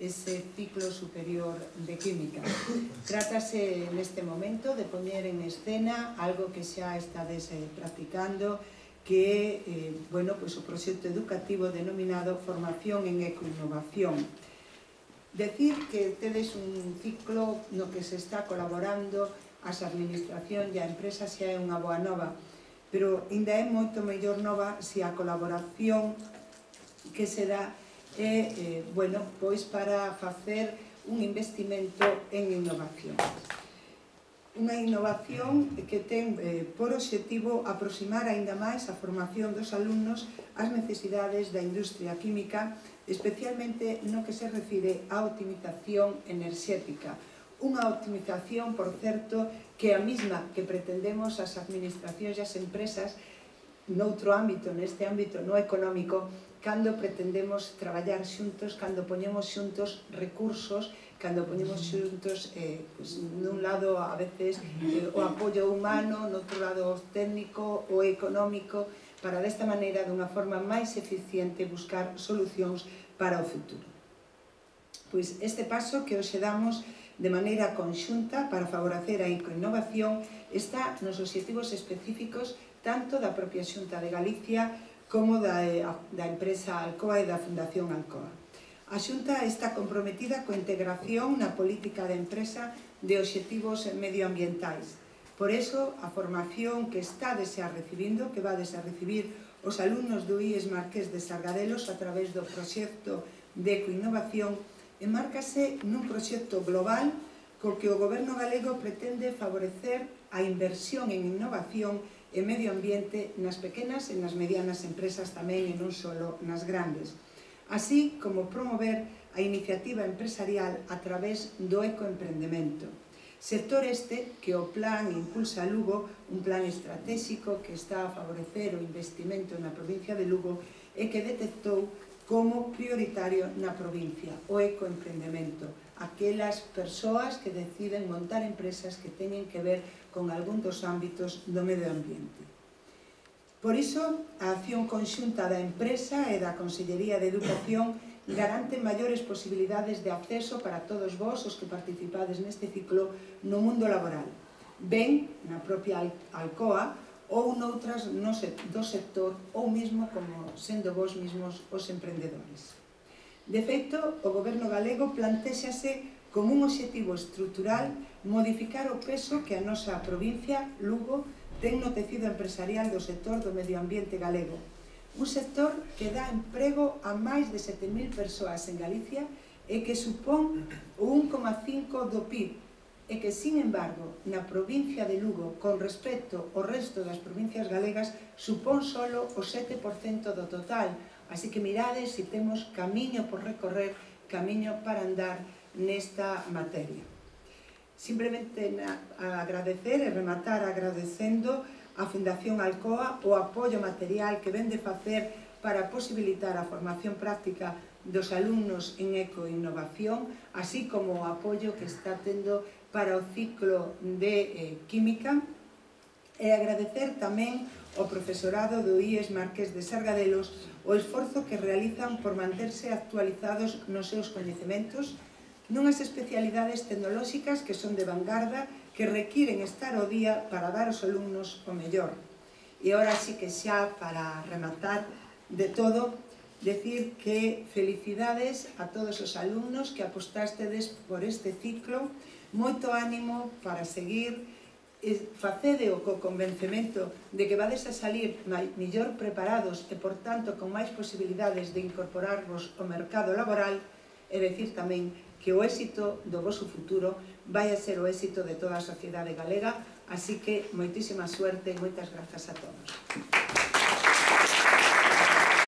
ese ciclo superior de química. Trátase neste momento de poñer en escena algo que xa estades practicando, que é o proxecto educativo denominado Formación en Ecoinnovación. Decir que tedes un ciclo no que se está colaborando as administracións e a empresa xa é unha boa nova, pero ainda é moito mellor nova se a colaboración que se dá é para facer un investimento en innovación. Unha innovación que ten por obxectivo aproximar aínda máis a formación dos alumnos ás necesidades da industria química, especialmente no que se refire á optimización enerxética. Unha optimización, por certo, que é a mesma que pretendemos as administracións e as empresas noutro ámbito, neste ámbito no económico, cando pretendemos traballar xuntos, cando poñemos xuntos recursos, cando poñemos xuntos, nun lado, a veces, o apoio humano, noutro lado, o técnico, o económico, para desta maneira, dunha forma máis eficiente, buscar solucións para o futuro. Pois este paso que hoxe damos de maneira conxunta para favorecer a ecoinnovación está nos obxectivos específicos tanto da propia Xunta de Galicia como da empresa Alcoa e da Fundación Alcoa. A Xunta está comprometida coa integración na política de empresa de obxectivos medioambientais. Por iso, a formación que estades a recibindo, que vades a recibir os alumnos do IES Marqués de Sargadelos a través do proxecto de ecoinnovación, enmárcase nun proxecto global co que o Goberno galego pretende favorecer a inversión en innovación e medio ambiente nas pequenas e nas medianas empresas tamén e non só nas grandes, así como promover a iniciativa empresarial a través do ecoemprendemento. Sector este que o plan Impulsa Lugo, un plan estratégico que está a favorecer o investimento na provincia de Lugo e que detectou como prioritario na provincia o ecoemprendemento, aquelas persoas que deciden montar empresas que teñen que ver con algún dos ámbitos do medio ambiente. Por iso, a acción conxunta da empresa e da Consellería de Educación garante maiores posibilidades de acceso para todos vós, os que participades neste ciclo, no mundo laboral, ben na propia Alcoa ou noutras do sector ou mesmo como sendo vós mesmos os emprendedores. De feito, o Goberno galego plantéxase como un obxectivo estrutural modificar o peso que a nosa provincia, Lugo, ten no tecido empresarial do sector do medio ambiente galego. Un sector que dá emprego a máis de 7.000 persoas en Galicia e que supón o 1,5% do PIB e que, sin embargo, na provincia de Lugo, con respecto ao resto das provincias galegas, supón solo o 7% do total. Así que mirades se temos camiño por recorrer, camiño para andar nesta materia. Simplemente agradecer e rematar agradecendo a Fundación Alcoa o apoio material que vén de facer para posibilitar a formación práctica dos alumnos en ecoinnovación, así como o apoio que está tendo para o ciclo de química, e agradecer tamén ao profesorado do IES Marqués de Sargadelos o esforzo que realizan por manterse actualizados nos seus coñecementos nunhas especialidades tecnolóxicas que son de vanguarda, que requiren estar ao día para dar aos alumnos o mellor. E ora sí que xa, para rematar de todo, decir que felicidades a todos os alumnos que apostástedes por este ciclo, moito ánimo para seguir, facedeo co convencemento de que vades a salir mellor preparados e, por tanto, con máis posibilidades de incorporarvos ao mercado laboral, e decir tamén que o éxito do voso futuro vai a ser o éxito de toda a sociedade galega, así que moitísima suerte e moitas grazas a todos.